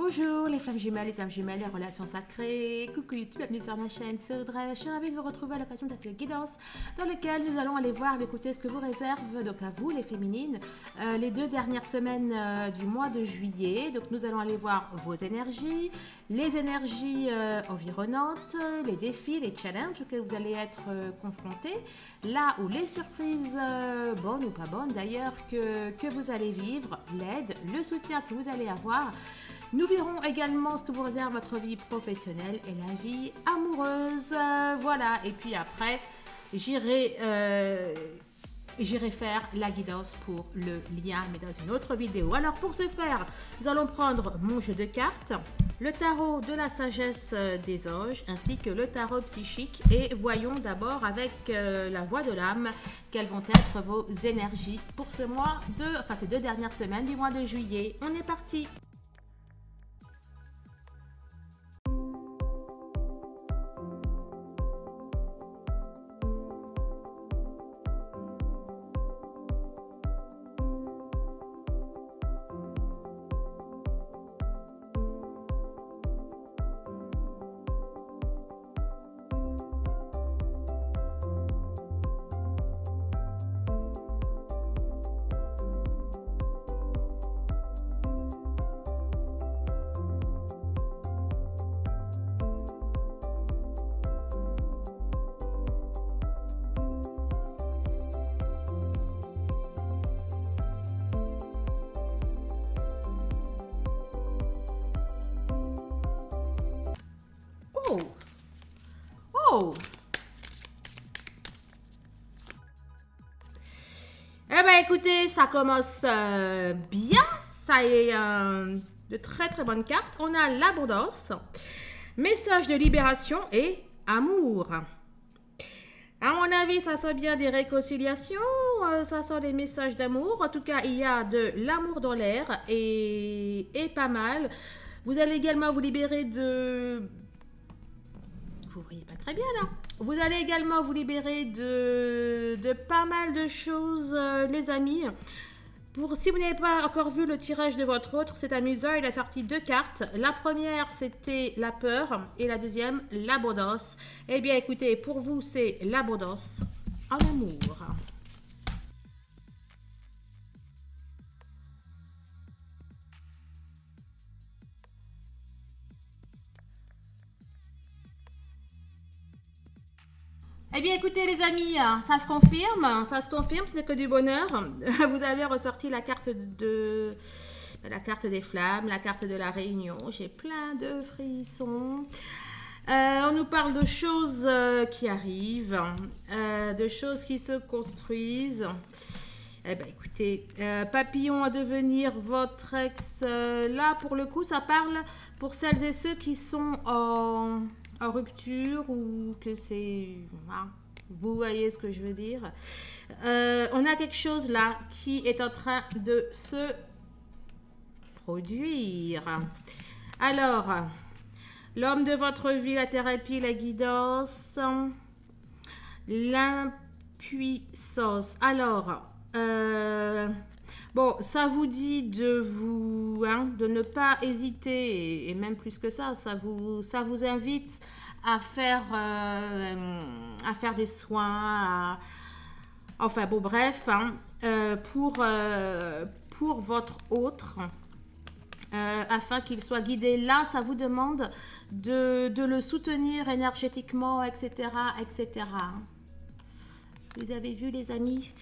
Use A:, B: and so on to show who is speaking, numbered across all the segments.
A: Bonjour les flammes jumelles, les âmes jumelles, les relations sacrées. Coucou YouTube, bienvenue sur ma chaîne, c'est Audrey. Je suis ravie de vous retrouver à l'occasion de cette guidance dans laquelle nous allons aller voir, écouter ce que vous réserve, donc à vous les féminines, les 2 dernières semaines du mois de juillet. Donc nous allons aller voir vos énergies, les énergies environnantes, les défis, les challenges auxquels vous allez être confrontés, là où les surprises, bonnes ou pas bonnes d'ailleurs, que vous allez vivre, l'aide, le soutien que vous allez avoir. Nous verrons également ce que vous réserve votre vie professionnelle et la vie amoureuse. Voilà, et puis après, j'irai faire la guidance pour le lien, mais dans une autre vidéo. Alors pour ce faire, nous allons prendre mon jeu de cartes, le tarot de la sagesse des anges, ainsi que le tarot psychique. Et voyons d'abord avec la voix de l'âme, quelles vont être vos énergies pour ce mois ces 2 dernières semaines du mois de juillet. On est parti! Oh! Eh bien, écoutez, ça commence bien. Ça est de très très bonnes cartes. On a l'abondance, message de libération et amour. À mon avis, ça sent bien des réconciliations, ça sent des messages d'amour. En tout cas, il y a de l'amour dans l'air et pas mal. Vous allez également vous libérer de... Vous voyez pas très bien là. Vous allez également vous libérer de pas mal de choses, les amis. Si vous n'avez pas encore vu le tirage de votre autre, c'est amusant. Il a sorti 2 cartes. La première, c'était la peur. Et la deuxième, l'abondance. Eh bien, écoutez, pour vous, c'est l'abondance en amour. Eh bien, écoutez, les amis, ça se confirme, ce n'est que du bonheur. Vous avez ressorti la carte la carte des flammes, la carte de la réunion. J'ai plein de frissons. On nous parle de choses qui arrivent, de choses qui se construisent. Eh bien, écoutez, papillon à devenir votre ex. Là, pour le coup, ça parle pour celles et ceux qui sont en rupture ou que c'est... vous voyez ce que je veux dire. On a quelque chose là qui est en train de se produire. Alors, l'homme de votre vie, la thérapie, la guidance, l'impuissance. Alors, bon, ça vous dit de de ne pas hésiter, et même plus que ça, ça vous invite à faire des soins, enfin bon, bref, pour votre autre, afin qu'il soit guidé. Là, ça vous demande de le soutenir énergétiquement, etc., etc. Vous avez vu, les amis?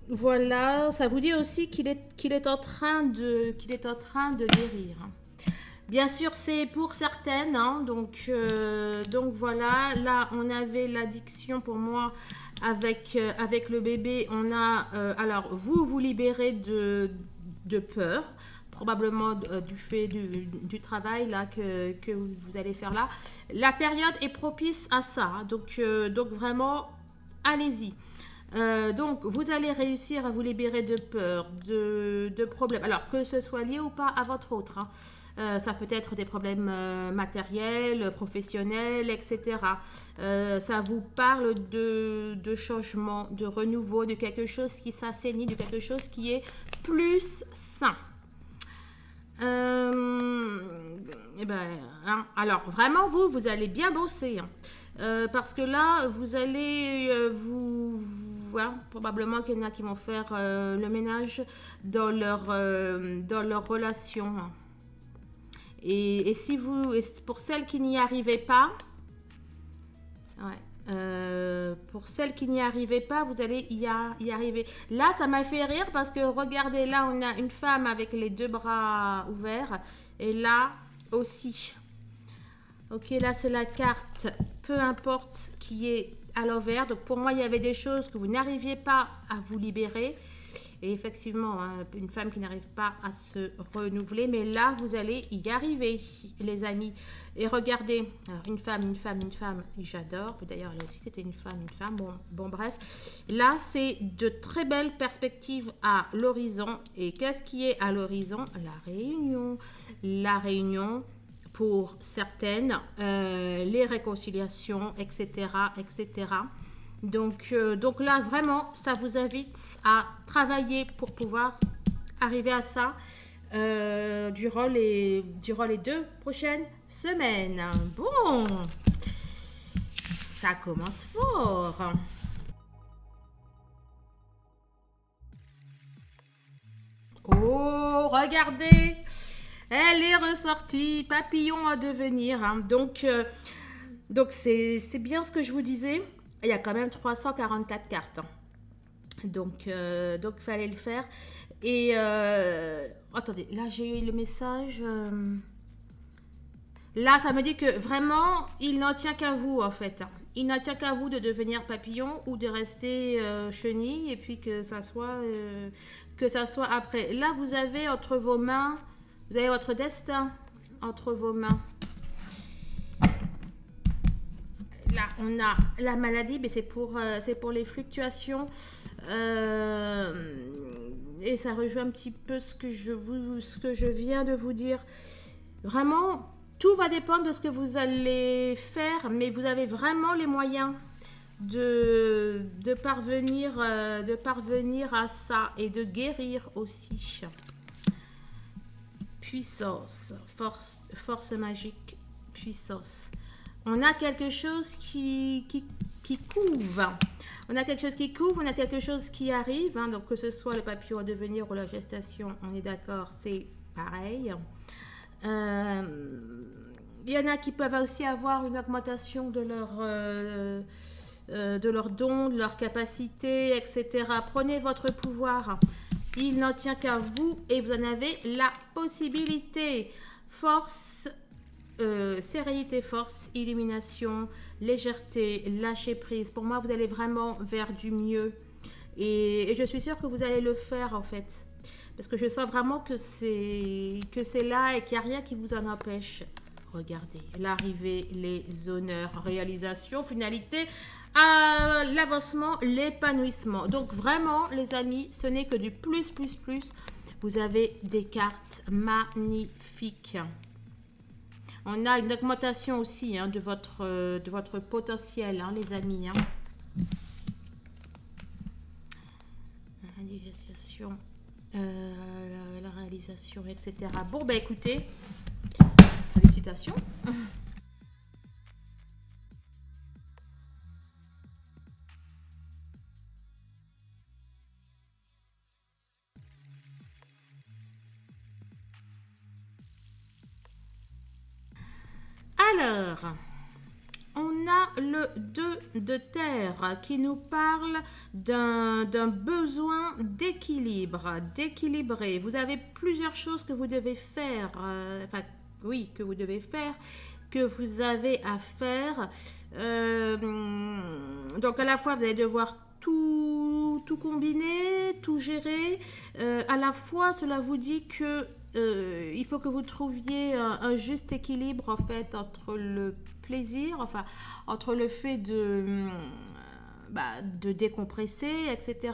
A: Voilà, ça vous dit aussi qu'il est en train de guérir. Bien sûr, c'est pour certaines, hein, donc voilà. Là, on avait l'addiction pour moi avec le bébé. On a, alors, vous libérez de peur, probablement du fait du travail là que vous allez faire là. La période est propice à ça, donc vraiment, allez-y. Donc, vous allez réussir à vous libérer de peur, de problèmes. Alors, que ce soit lié ou pas à votre autre, hein. Ça peut être des problèmes matériels, professionnels, etc. Ça vous parle de changement, de renouveau, de quelque chose qui s'assainit, de quelque chose qui est plus sain. Eh ben, hein, alors vraiment vous allez bien bosser, hein. Parce que là vous allez voilà, probablement qu'il y en a qui vont faire le ménage dans leur relation, hein. Et si vous, et pour celles qui n'y arrivaient pas, ouais, pour celles qui n'y arrivaient pas, vous allez y arriver. Là, ça m'a fait rire parce que regardez, là, on a une femme avec les deux bras ouverts. Et là aussi. Ok, là, c'est la carte, peu importe qui est à l'envers. Donc, pour moi, il y avait des choses que vous n'arriviez pas à vous libérer. Et effectivement, hein, une femme qui n'arrive pas à se renouveler. Mais là, vous allez y arriver, les amis. Et regardez, alors, une femme. J'adore. D'ailleurs, là aussi, c'était une femme. Bon, bref. Là, c'est de très belles perspectives à l'horizon. Et qu'est-ce qui est à l'horizon? La réunion pour certaines, les réconciliations, etc. Donc là, vraiment, ça vous invite à travailler pour pouvoir arriver à ça durant les 2 prochaines semaines. Bon, ça commence fort. Oh, regardez, elle est ressortie, papillon à devenir, hein. Donc c'est bien ce que je vous disais. Il y a quand même 344 cartes, hein. Donc il fallait le faire. Et attendez, là j'ai eu le message. Là, ça me dit que vraiment, il n'en tient qu'à vous, en fait. Il n'en tient qu'à vous de devenir papillon ou de rester chenille, et puis que ça soit après. Là, vous avez entre vos mains, vous avez votre destin entre vos mains. Là, on a la maladie, mais c'est pour les fluctuations. Et ça rejoint un petit peu ce que je viens de vous dire. Vraiment, tout va dépendre de ce que vous allez faire, mais vous avez vraiment les moyens de parvenir à ça et de guérir aussi. Puissance, force magique, puissance. On a quelque chose qui couve. On a quelque chose qui couvre, on a quelque chose qui arrive, hein, donc que ce soit le papillon à devenir ou la gestation, on est d'accord, c'est pareil. Il y en a qui peuvent aussi avoir une augmentation de leurs dons, de leurs capacités, etc. Prenez votre pouvoir. Il n'en tient qu'à vous et vous en avez la possibilité. Force, sérénité, force, illumination, légèreté, lâcher prise. Pour moi, vous allez vraiment vers du mieux. Et je suis sûre que vous allez le faire, en fait. Parce que je sens vraiment que c'est là et qu'il n'y a rien qui vous en empêche. Regardez, l'arrivée, les honneurs, réalisation, finalité, l'avancement, l'épanouissement. Donc vraiment, les amis, ce n'est que du plus. Vous avez des cartes magnifiques. On a une augmentation aussi, hein, de votre potentiel, hein, les amis, hein. La réalisation, etc. Bon, bah écoutez, félicitations. Alors, on a le 2 de terre qui nous parle d'un besoin d'équilibre, d'équilibrer. Vous avez plusieurs choses que vous devez faire, que vous devez faire, que vous avez à faire. Donc à la fois, vous allez devoir tout combiner, tout gérer. À la fois, cela vous dit que il faut que vous trouviez un juste équilibre, en fait, entre le plaisir, enfin, entre le fait de décompresser, etc.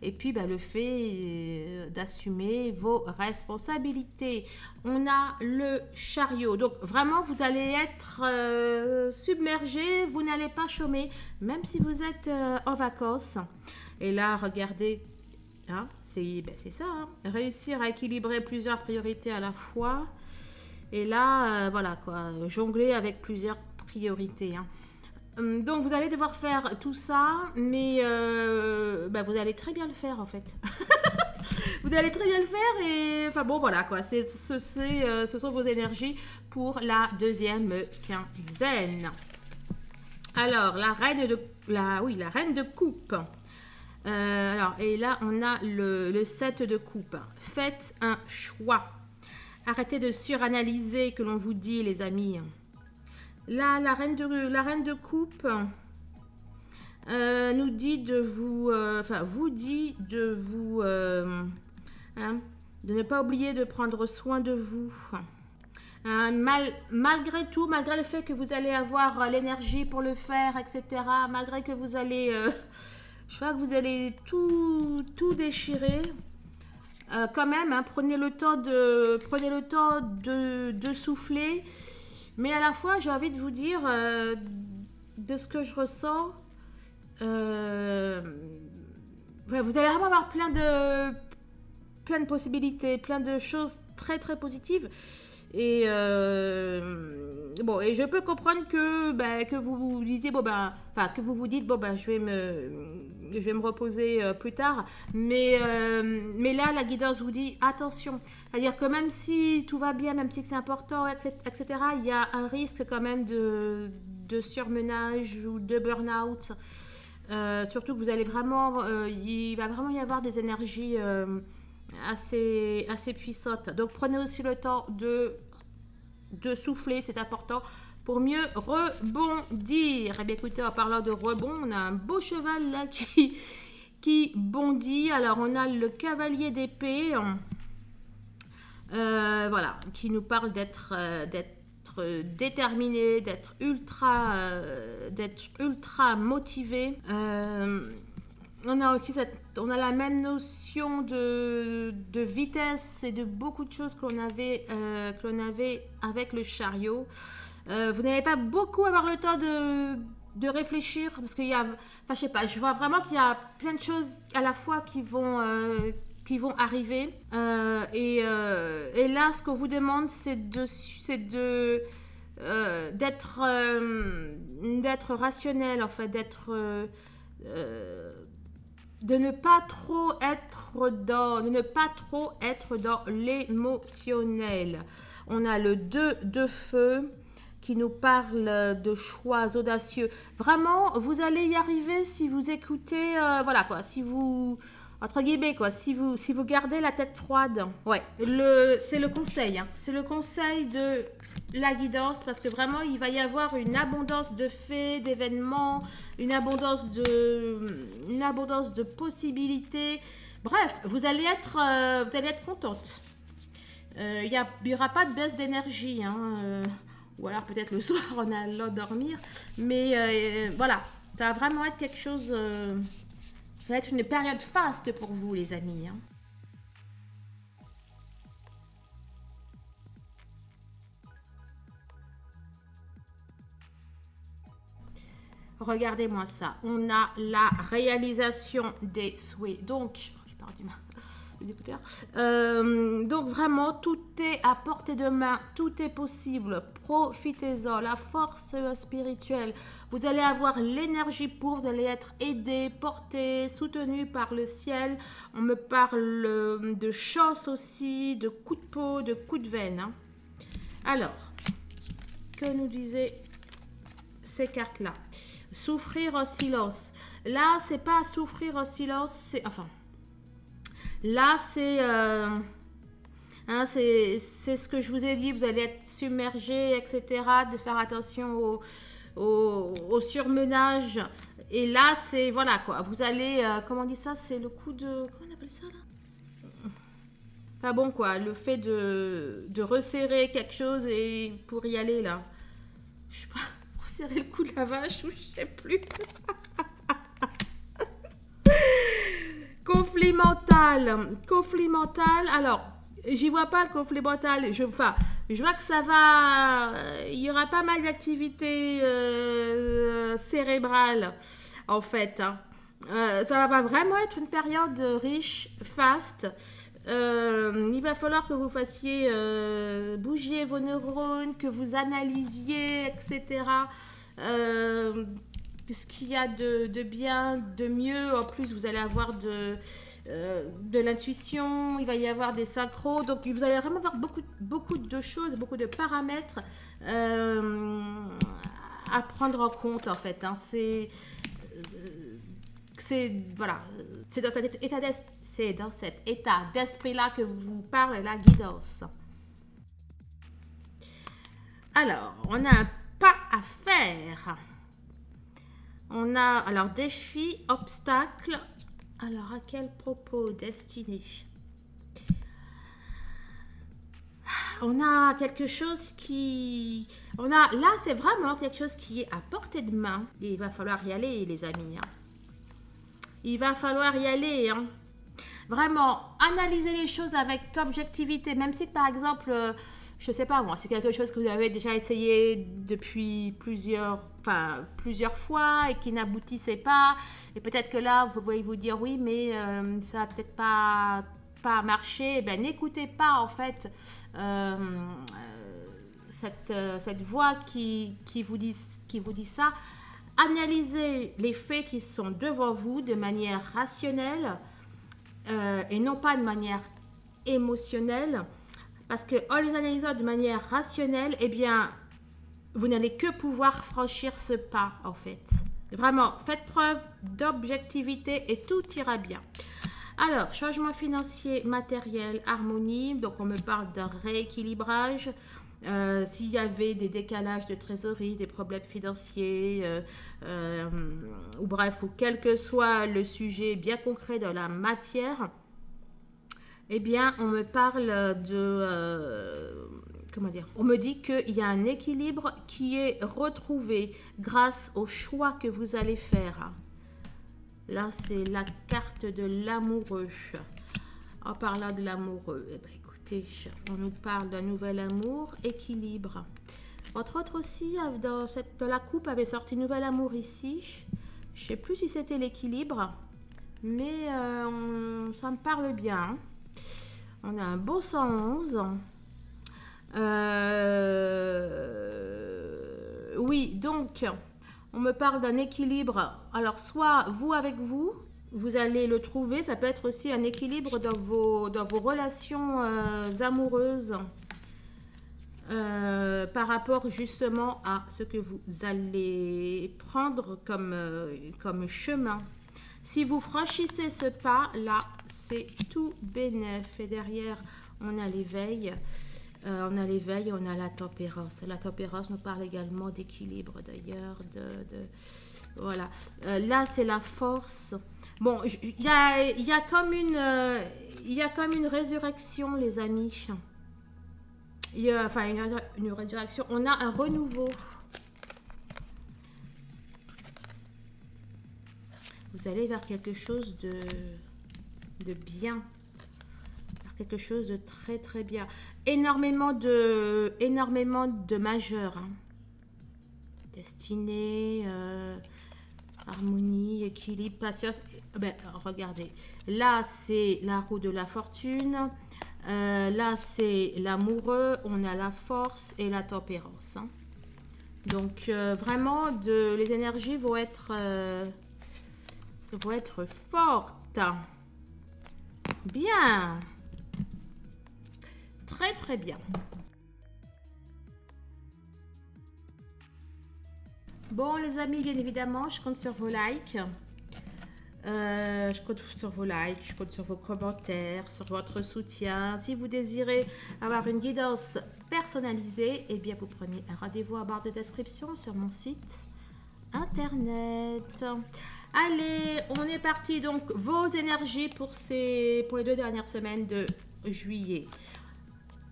A: Et puis le fait d'assumer vos responsabilités. On a le chariot. Donc vraiment, vous allez être submergé, vous n'allez pas chômer, même si vous êtes en vacances. Et là, regardez, hein, c'est ça, hein. Réussir à équilibrer plusieurs priorités à la fois. Et là, voilà quoi, jongler avec plusieurs priorités. Hein. Donc vous allez devoir faire tout ça, mais bah, vous allez très bien le faire en fait. Vous allez très bien le faire et enfin bon voilà quoi, ce sont vos énergies pour la deuxième quinzaine. Alors la reine de coupe. Alors et là on a le 7 de coupe. Faites un choix. Arrêtez de suranalyser que l'on vous dit les amis. Là la reine de coupe nous dit de vous, vous dit de vous, hein, de ne pas oublier de prendre soin de vous. Malgré tout, malgré le fait que vous allez avoir l'énergie pour le faire, etc., malgré que vous allez, je crois que vous allez tout déchirer, quand même, hein, prenez le temps de souffler, mais à la fois, j'ai envie de vous dire, de ce que je ressens, vous allez vraiment avoir plein de possibilités, plein de choses très très positives. Et bon, et je peux comprendre que vous vous disiez que vous vous dites je vais me reposer plus tard, mais là la guidance vous dit attention, c'est-à-dire que même si tout va bien, même si c'est important, etc., il y a un risque quand même de surmenage ou de burn-out. Surtout que vous allez vraiment, il va vraiment y avoir des énergies assez puissantes. Donc prenez aussi le temps de souffler, c'est important pour mieux rebondir. Et bien écoutez, en parlant de rebond, on a un beau cheval là qui bondit. Alors on a le cavalier d'épée, voilà, qui nous parle d'être déterminé, d'être ultra motivé. On a aussi la même notion de vitesse et de beaucoup de choses qu'on avait avec le chariot. Vous n'allez pas beaucoup avoir le temps de réfléchir parce qu'il y a, je sais pas, je vois vraiment qu'il y a plein de choses à la fois qui vont arriver. Et là, ce qu'on vous demande, c'est d'être rationnel, en fait, de ne pas trop être dans l'émotionnel. On a le 2 de feu qui nous parle de choix audacieux. Vraiment, vous allez y arriver si vous écoutez, voilà quoi, si vous, entre guillemets quoi, si vous gardez la tête froide. Ouais, c'est le conseil, hein. C'est le conseil de la guidance, parce que vraiment il va y avoir une abondance de faits, d'événements, une abondance de possibilités. Bref, vous allez être contente. Il y aura pas de baisse d'énergie, hein, ou alors peut-être le soir en allant dormir, mais voilà, ça va vraiment être quelque chose, ça va être une période faste pour vous les amis, hein. Regardez-moi ça. On a la réalisation des souhaits. Donc, j'ai perdu les écouteurs. Donc, vraiment, tout est à portée de main. Tout est possible. Profitez-en. La force spirituelle. Vous allez avoir l'énergie pour, vous allez être aidé, porté, soutenu par le ciel. On me parle de chance aussi, de coups de peau, de coups de veine, hein. Alors, que nous disaient ces cartes-là? Souffrir en silence. Là, c'est pas souffrir en silence, c'est là, c'est ce que je vous ai dit. Vous allez être submergé, etc. De faire attention au surmenage. Et là, c'est voilà quoi. Vous allez, comment on dit ça? C'est le coup de, comment on appelle ça là? Pas bon quoi. Le fait de resserrer quelque chose et pour y aller là. Je sais pas. Serrer le cou de la vache ou je sais plus. Conflit mental. Alors, j'y vois pas le conflit mental. Je vois que ça va. Il y aura pas mal d'activités cérébrales en fait, hein. Ça va vraiment être une période riche, faste. il va falloir que vous fassiez bouger vos neurones, que vous analysiez, etc. Ce qu'il y a de bien, de mieux. En plus, vous allez avoir de l'intuition, il va y avoir des synchros. Donc, vous allez vraiment avoir beaucoup de choses, beaucoup de paramètres à prendre en compte, en fait. Hein. Voilà, c'est dans cet état d'esprit-là que vous parle la guidance. Alors, on a un pas à faire. On a, alors, défi, obstacle. Alors, à quel propos, destinée? On a quelque chose qui... là, c'est vraiment quelque chose qui est à portée de main. Et il va falloir y aller, les amis. Hein. Il va falloir y aller. Hein. Vraiment, analyser les choses avec objectivité. Même si, par exemple, je ne sais pas moi, c'est quelque chose que vous avez déjà essayé depuis plusieurs fois et qui n'aboutissait pas. Et peut-être que là, vous pouvez vous dire, oui, mais ça va peut-être pas marcher. Eh bien, n'écoutez pas, en fait, cette voix qui vous dit ça. Analysez les faits qui sont devant vous de manière rationnelle et non pas de manière émotionnelle. Parce que en les analysant de manière rationnelle, eh bien, vous n'allez que pouvoir franchir ce pas, en fait. Vraiment, faites preuve d'objectivité et tout ira bien. Alors, changement financier, matériel, harmonie. Donc, on me parle d'un rééquilibrage. S'il y avait des décalages de trésorerie, des problèmes financiers, ou bref, ou quel que soit le sujet bien concret de la matière, eh bien, on me parle de... comment dire? On me dit qu'il y a un équilibre qui est retrouvé grâce au choix que vous allez faire. Là, c'est la carte de l'amoureux. En parlant de l'amoureux, eh bien, écoutez, on nous parle d'un nouvel amour, équilibre. Entre autres aussi, dans la coupe avait sorti nouvel amour ici. Je ne sais plus si c'était l'équilibre, mais ça me parle bien. On a un beau 111. Oui, donc, on me parle d'un équilibre. Alors, soit vous avec vous, vous allez le trouver. Ça peut être aussi un équilibre dans vos relations amoureuses par rapport justement à ce que vous allez prendre comme chemin. Si vous franchissez ce pas, là, c'est tout bénef. Et derrière, on a l'éveil. On a l'éveil, on a la tempérance. La tempérance nous parle également d'équilibre, d'ailleurs. Voilà. Là, c'est la force. Bon, il y a comme une résurrection, les amis. Enfin, une résurrection. On a un renouveau. Vous allez vers quelque chose de bien. Vers quelque chose de très, très bien. Énormément de majeurs. Hein. Destinée, harmonie, équilibre, patience. Ben, regardez. Là, c'est la roue de la fortune. Là, c'est l'amoureux. On a la force et la tempérance. Hein. Donc, vraiment, les énergies vont être fortes. Bien. Très, très bien. Bon, les amis, bien évidemment, je compte sur vos likes. Je compte sur vos likes, je compte sur vos commentaires, sur votre soutien. Si vous désirez avoir une guidance personnalisée, eh bien, vous prenez un rendez-vous en barre de description sur mon site internet. Allez, on est parti. Donc, vos énergies pour les 2 dernières semaines de juillet.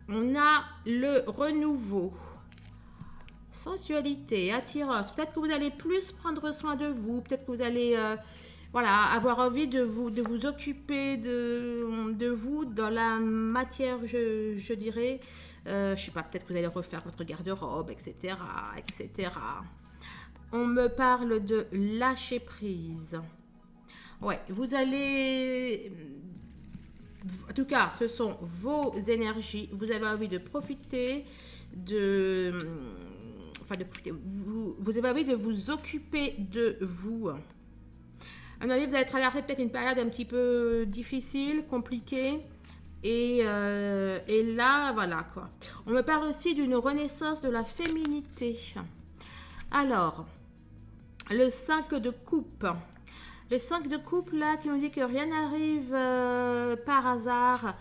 A: On a le renouveau. Sensualité, attirance. Peut-être que vous allez plus prendre soin de vous. Peut-être que vous allez avoir envie de vous occuper de vous dans la matière, je dirais. Je sais pas, peut-être que vous allez refaire votre garde-robe, etc., etc. On me parle de lâcher prise. Ouais, vous allez en tout cas, ce sont vos énergies. Vous avez envie de profiter de... Enfin, vous avez envie de vous occuper de vous. À mon avis, vous allez traverser peut-être une période un petit peu difficile, compliquée. Et là, voilà quoi. On me parle aussi d'une renaissance de la féminité. Alors, le 5 de coupe. Le 5 de coupe, là, qui nous dit que rien n'arrive par hasard.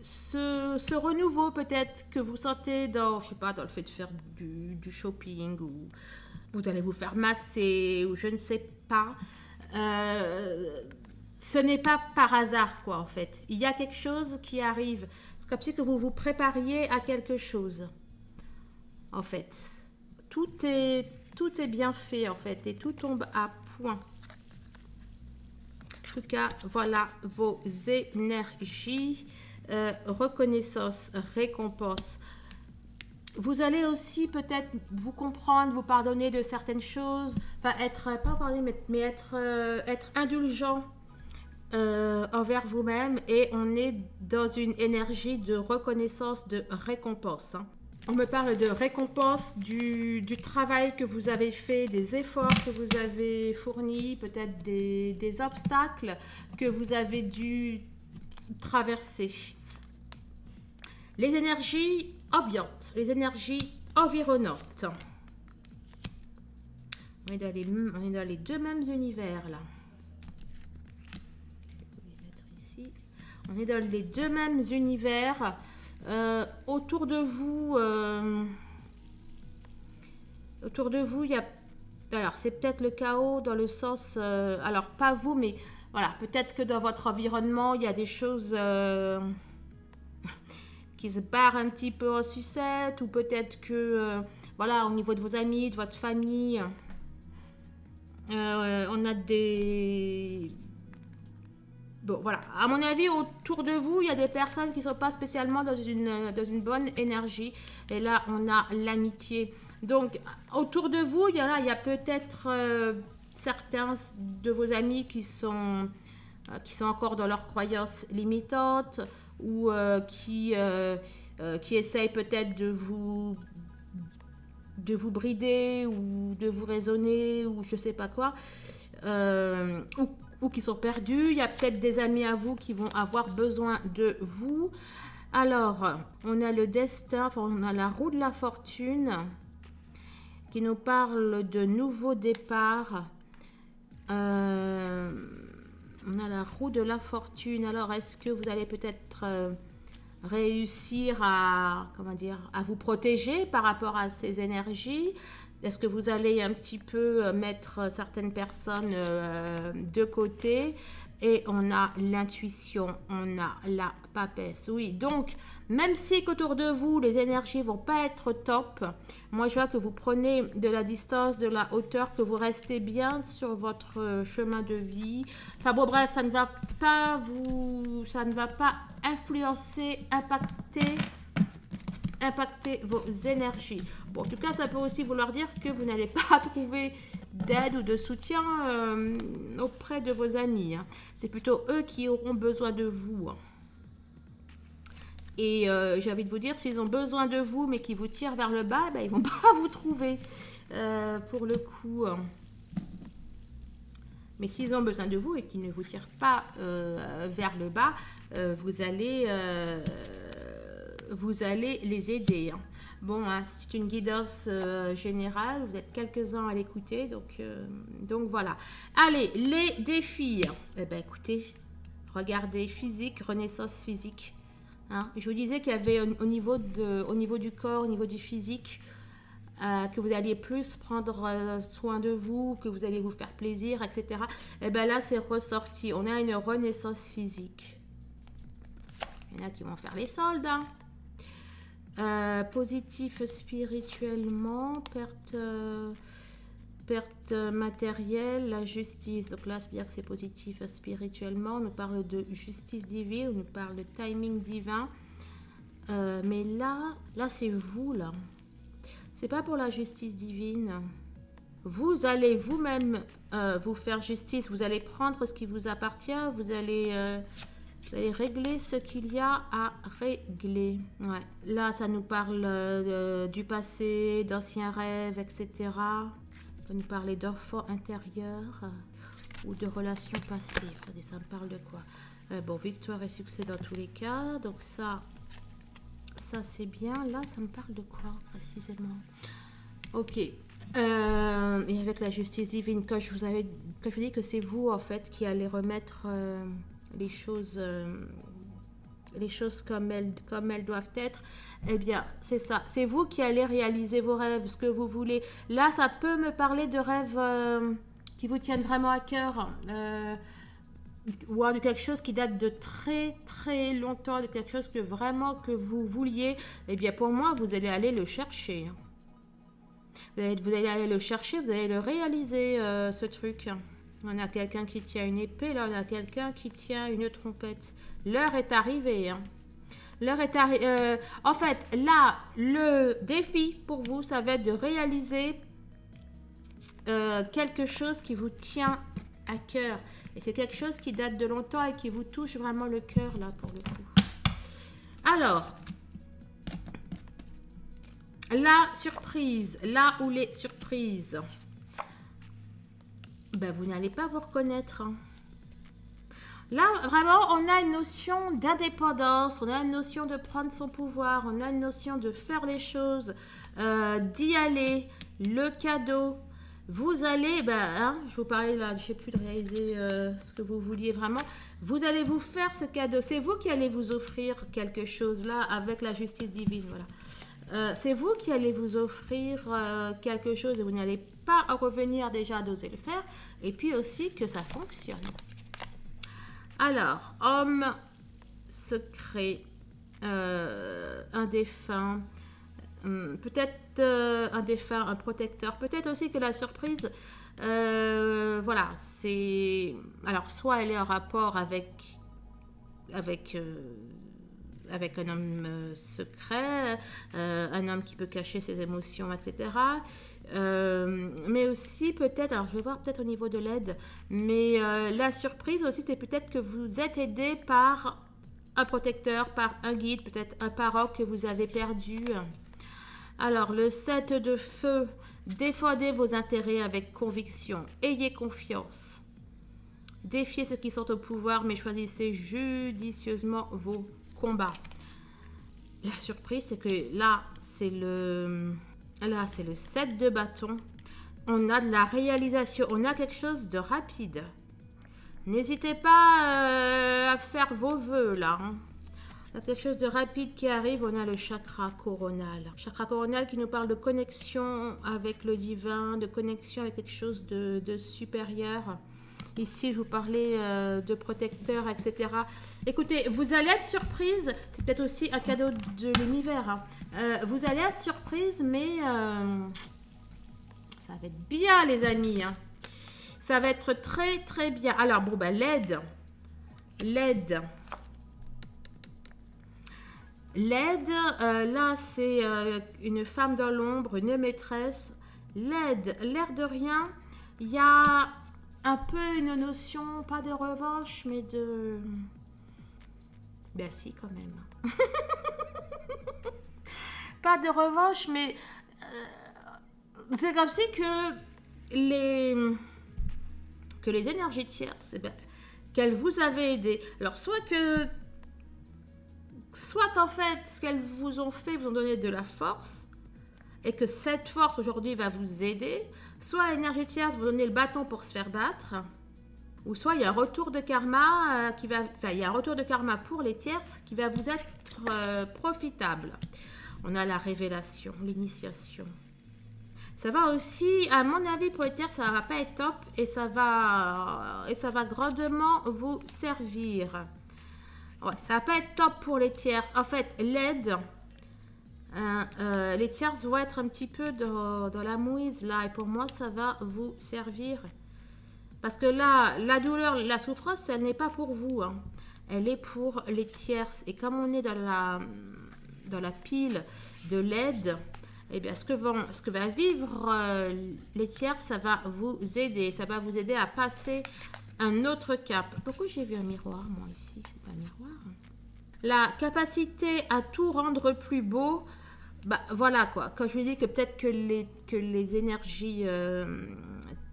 A: Ce renouveau, peut-être, que vous sentez dans, je sais pas, dans le fait de faire du shopping, ou vous allez vous faire masser, ou je ne sais pas. Ce n'est pas par hasard, quoi, en fait. Il y a quelque chose qui arrive. C'est comme si que vous vous prépariez à quelque chose, en fait. Tout est bien fait, en fait, et tout tombe à point. En tout cas, voilà vos énergies. Reconnaissance, récompense. Vous allez aussi peut-être vous comprendre, vous pardonner de certaines choses. Enfin, être, pas pardonner, mais être indulgent envers vous-même. Et on est dans une énergie de reconnaissance, de récompense. Hein. On me parle de récompense du travail que vous avez fait, des efforts que vous avez fournis, peut-être des obstacles que vous avez dû traverser. Les énergies ambiantes, les énergies environnantes. On est dans les deux mêmes univers là. Je vais les mettre ici. On est dans les deux mêmes univers. Autour de vous, il y a... Alors, c'est peut-être le chaos dans le sens... alors, pas vous, mais voilà, peut-être que dans votre environnement, il y a des choses qui se barrent un petit peu en sucette, ou peut-être que, voilà, au niveau de vos amis, de votre famille, on a des... Bon, voilà. À mon avis, autour de vous, il y a des personnes qui ne sont pas spécialement dans une bonne énergie. Et là, on a l'amitié. Donc, autour de vous, il y a peut-être certains de vos amis qui sont encore dans leurs croyances limitantes, ou qui essayent peut-être de vous brider, ou de vous raisonner, ou je ne sais pas quoi. Ou qui sont perdus. Il y a peut-être des amis à vous qui vont avoir besoin de vous. Alors, on a le destin, enfin, on a la roue de la fortune qui nous parle de nouveaux départs. On a la roue de la fortune. Alors, est-ce que vous allez peut-être réussir à vous protéger par rapport à ces énergies? Est-ce que vous allez un petit peu mettre certaines personnes de côté? Et on a l'intuition, on a la papesse. Oui, donc, même si qu'autour de vous, les énergies vont pas être top, moi, je vois que vous prenez de la distance, de la hauteur, que vous restez bien sur votre chemin de vie. Enfin bon, bref, ça ne va pas influencer, impacter vos énergies. Bon, en tout cas, ça peut aussi vouloir dire que vous n'allez pas trouver d'aide ou de soutien auprès de vos amis. Hein. C'est plutôt eux qui auront besoin de vous. Et j'ai envie de vous dire, s'ils ont besoin de vous, mais qu'ils vous tirent vers le bas, ben, ils ne vont pas vous trouver pour le coup. Mais s'ils ont besoin de vous et qu'ils ne vous tirent pas vers le bas, vous allez les aider. Hein. Bon, hein, c'est une guidance générale. Vous êtes quelques-uns à l'écouter. Donc voilà. Allez, les défis. Eh ben, écoutez, regardez, physique, renaissance physique. Hein. Je vous disais qu'il y avait au niveau du corps, au niveau du physique, que vous alliez plus prendre soin de vous, que vous allez vous faire plaisir, etc. Et bien là, c'est ressorti. On a une renaissance physique. Il y en a qui vont faire les soldes. Hein. Positif spirituellement, perte matérielle, la justice. Donc là, c'est bien que c'est positif spirituellement. On nous parle de justice divine, on nous parle de timing divin. Mais là c'est vous, là. C'est pas pour la justice divine. vous allez vous-même vous faire justice. Vous allez prendre ce qui vous appartient. Vous allez régler ce qu'il y a à régler. Ouais. Là, ça nous parle du passé, d'anciens rêves, etc. Ça peut nous parler d'enfants intérieurs ou de relations passées. Attendez, ça me parle de quoi? Bon, victoire et succès dans tous les cas. Donc ça c'est bien. Là, ça me parle de quoi précisément? Ok. Et avec la justice divine, quand je vous dis que c'est vous en fait qui allez remettre les choses comme elles doivent être, eh bien c'est ça, c'est vous qui allez réaliser vos rêves, ce que vous voulez. Là, ça peut me parler de rêves qui vous tiennent vraiment à cœur, ou de quelque chose qui date de très très longtemps, de quelque chose que vraiment que vous vouliez. Eh bien pour moi, vous allez aller le chercher. Vous allez aller le chercher, vous allez le réaliser, ce truc. On a quelqu'un qui tient une épée, là on a quelqu'un qui tient une trompette. L'heure est arrivée. Hein. L'heure est arrivée. En fait, là, le défi pour vous, ça va être de réaliser quelque chose qui vous tient à cœur. Et c'est quelque chose qui date de longtemps et qui vous touche vraiment le cœur, là, pour le coup. Alors, la surprise, là où les surprises, ben, vous n'allez pas vous reconnaître. Hein. Là, vraiment, on a une notion d'indépendance, on a une notion de prendre son pouvoir, on a une notion de faire les choses, d'y aller, le cadeau. Vous allez, je vous parlais là, je ne sais plus de réaliser ce que vous vouliez vraiment. Vous allez vous faire ce cadeau. C'est vous qui allez vous offrir quelque chose là avec la justice divine. Voilà. C'est vous qui allez vous offrir quelque chose et vous n'allez pas revenir déjà d'oser le faire. Et puis aussi que ça fonctionne. Alors, homme secret, un défunt. Peut-être un défunt, un protecteur. Peut-être aussi que la surprise, voilà, c'est... Alors, soit elle est en rapport avec un homme secret, un homme qui peut cacher ses émotions, etc. Mais aussi peut-être, alors je vais voir peut-être au niveau de l'aide, mais la surprise aussi, c'est peut-être que vous êtes aidé par un protecteur, par un guide, peut-être un parent que vous avez perdu. Alors, le 7 de feu, défendez vos intérêts avec conviction. Ayez confiance. Défiez ceux qui sont au pouvoir, mais choisissez judicieusement vos combats. La surprise, c'est que là, c'est le 7 de bâton. On a de la réalisation, on a quelque chose de rapide. N'hésitez pas à faire vos vœux, là. Hein. Il y a quelque chose de rapide qui arrive, on a le chakra coronal. Chakra coronal qui nous parle de connexion avec le divin, de connexion avec quelque chose de supérieur. Ici, je vous parlais de protecteur, etc. Écoutez, vous allez être surprise, c'est peut-être aussi un cadeau de l'univers. Hein. Vous allez être surprise, mais ça va être bien, les amis. Hein. Ça va être très, très bien. Alors, bon, l'aide. L'aide, là, c'est une femme dans l'ombre, une maîtresse. L'aide, l'air de rien, il y a un peu une notion, pas de revanche, mais de... Ben si, quand même. Pas de revanche, mais c'est comme si que les énergies tierces, qu'elles vous avaient aidé. Alors, soit qu'en fait, ce qu'elles vous ont fait, vous ont donné de la force, et que cette force aujourd'hui va vous aider, soit l'énergie tierce vous donne le bâton pour se faire battre, ou soit il y a un retour de karma il y a un retour de karma pour les tierces qui va vous être profitable. On a la révélation, l'initiation. Ça va aussi, à mon avis, pour les tierces, ça va pas être top et ça va grandement vous servir. Ouais, ça va pas être top pour les tierces. En fait, l'aide, les tierces vont être un petit peu dans la mouise là. Et pour moi, ça va vous servir. Parce que là, la douleur, la souffrance, elle n'est pas pour vous. Hein. Elle est pour les tierces. Et comme on est dans la pile de l'aide, eh bien, ce que va vivre les tiers, ça va vous aider. Ça va vous aider à passer un autre cap. Pourquoi j'ai vu un miroir, moi, ici? C'est pas un miroir. La capacité à tout rendre plus beau, bah voilà quoi. Quand je vous dis que peut-être que les énergies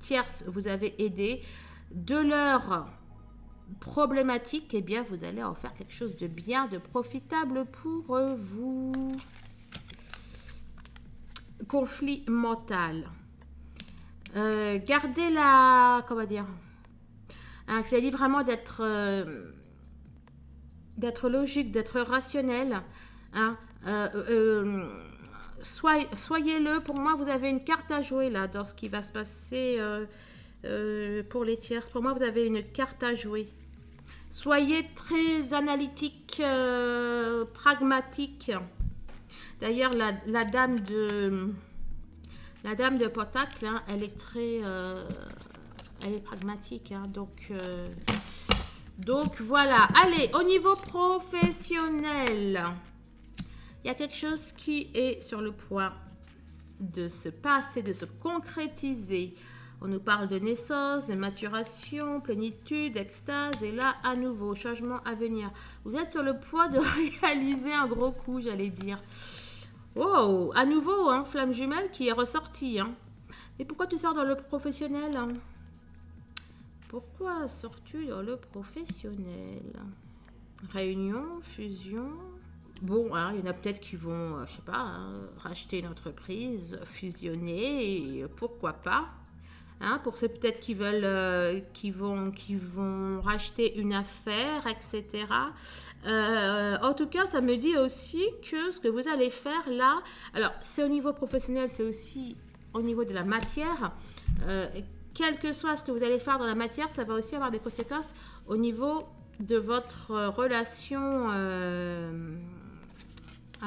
A: tierces vous avez aidé, de leur problématique, eh bien, vous allez en faire quelque chose de bien, de profitable pour vous. Conflit mental. Gardez la... Comment dire, hein, je vous ai dit vraiment d'être logique, d'être rationnel. Hein, soyez-le. Pour moi, vous avez une carte à jouer là dans ce qui va se passer pour les tierces. Pour moi, vous avez une carte à jouer. Soyez très analytique, pragmatique. D'ailleurs, la dame de Pentacle, hein, elle est très, elle est pragmatique. Hein, donc voilà. Allez, au niveau professionnel, il y a quelque chose qui est sur le point de se passer, de se concrétiser. On nous parle de naissance, de maturation, plénitude, extase, et là, à nouveau, changement à venir. Vous êtes sur le point de réaliser un gros coup, j'allais dire. Wow, à nouveau, hein, flamme jumelle qui est ressortie. Hein. Mais pourquoi tu sors dans le professionnel? Hein? Pourquoi sors-tu dans le professionnel? Réunion, fusion. Bon, hein, il y en a peut-être qui vont, je sais pas, hein, racheter une entreprise, fusionner, et pourquoi pas. Hein, pour ceux peut-être qui veulent, qui vont racheter une affaire, etc. En tout cas, ça me dit aussi que ce que vous allez faire là, alors c'est au niveau professionnel, c'est aussi au niveau de la matière. Quel que soit ce que vous allez faire dans la matière, ça va aussi avoir des conséquences au niveau de votre relation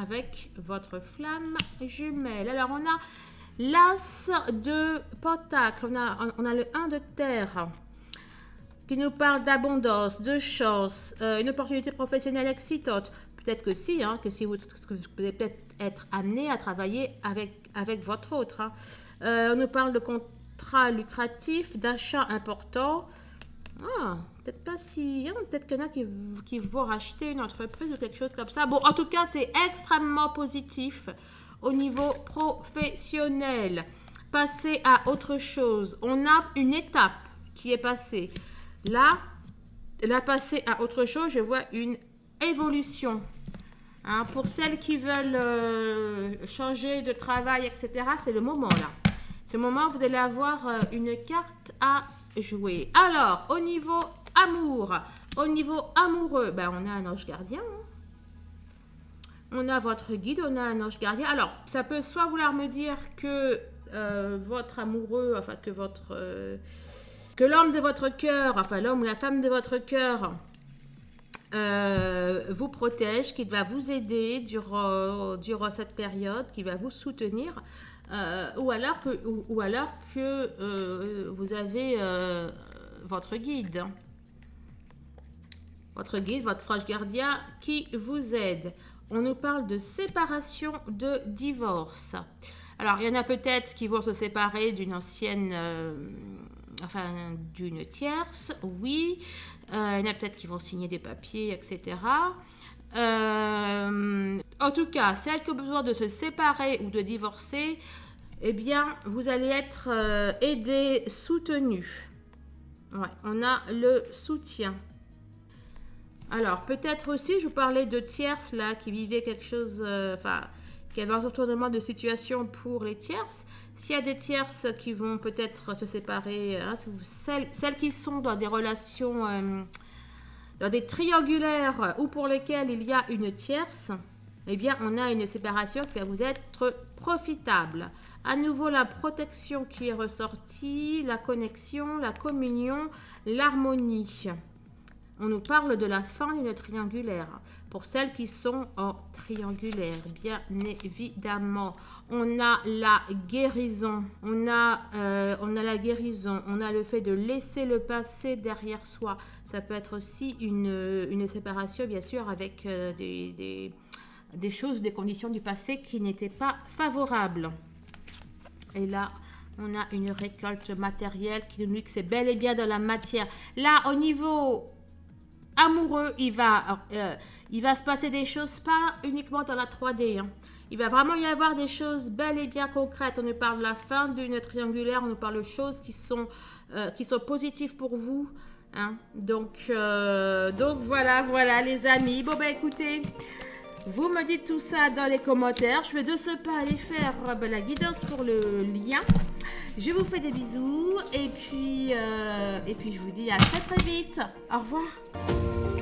A: avec votre flamme jumelle. Alors, on a l'as de pentacle, on a le 1 de terre qui nous parle d'abondance, de chance, une opportunité professionnelle excitante. Peut-être que si, hein, que si vous allez peut-être être amené à travailler avec votre autre. Hein. On nous parle de contrat lucratif, d'achat important. Ah, peut-être pas si... Hein, peut-être qu'il y en a qui vont racheter une entreprise ou quelque chose comme ça. Bon, en tout cas, c'est extrêmement positif. Au niveau professionnel, passer à autre chose. On a une étape qui est passée. Là, passer à autre chose, je vois une évolution. Hein, pour celles qui veulent changer de travail, etc., c'est le moment là. C'est le moment où vous allez avoir une carte à jouer. Alors, au niveau amour, au niveau amoureux, ben, on a un ange gardien. Hein. On a votre guide, on a un ange gardien. Alors, ça peut soit vouloir me dire que votre amoureux, enfin que l'homme de votre cœur, enfin l'homme ou la femme de votre cœur vous protège, qu'il va vous aider durant cette période, qu'il va vous soutenir, ou alors que vous avez votre guide. Votre guide, votre ange gardien qui vous aide. On nous parle de séparation, de divorce. Alors, il y en a peut-être qui vont se séparer d'une ancienne, d'une tierce, oui. Il y en a peut-être qui vont signer des papiers, etc. En tout cas, celles qui ont besoin de se séparer ou de divorcer, eh bien, vous allez être aidés, soutenus. Ouais, on a le soutien. Alors, peut-être aussi, je vous parlais de tierces, là, qui vivaient quelque chose, qui avaient un retournement de situation pour les tierces. S'il y a des tierces qui vont peut-être se séparer, hein, celles qui sont dans des relations, dans des triangulaires ou pour lesquelles il y a une tierce, eh bien, on a une séparation qui va vous être profitable. À nouveau, la protection qui est ressortie, la connexion, la communion, l'harmonie. On nous parle de la fin d'une triangulaire. Pour celles qui sont en triangulaire, bien évidemment. On a la guérison. On a la guérison. On a le fait de laisser le passé derrière soi. Ça peut être aussi une séparation, bien sûr, avec des choses, des conditions du passé qui n'étaient pas favorables. Et là, on a une récolte matérielle qui nous dit que c'est bel et bien de la matière. Là, au niveau amoureux, il va se passer des choses pas uniquement dans la 3D. Hein. Il va vraiment y avoir des choses bel et bien concrètes. On nous parle de la fin d'une triangulaire, on nous parle de choses qui sont positives pour vous. Hein. Donc voilà les amis. Bon ben écoutez, vous me dites tout ça dans les commentaires. Je vais de ce pas aller faire la guidance pour le lien. Je vous fais des bisous et puis je vous dis à très très vite. Au revoir.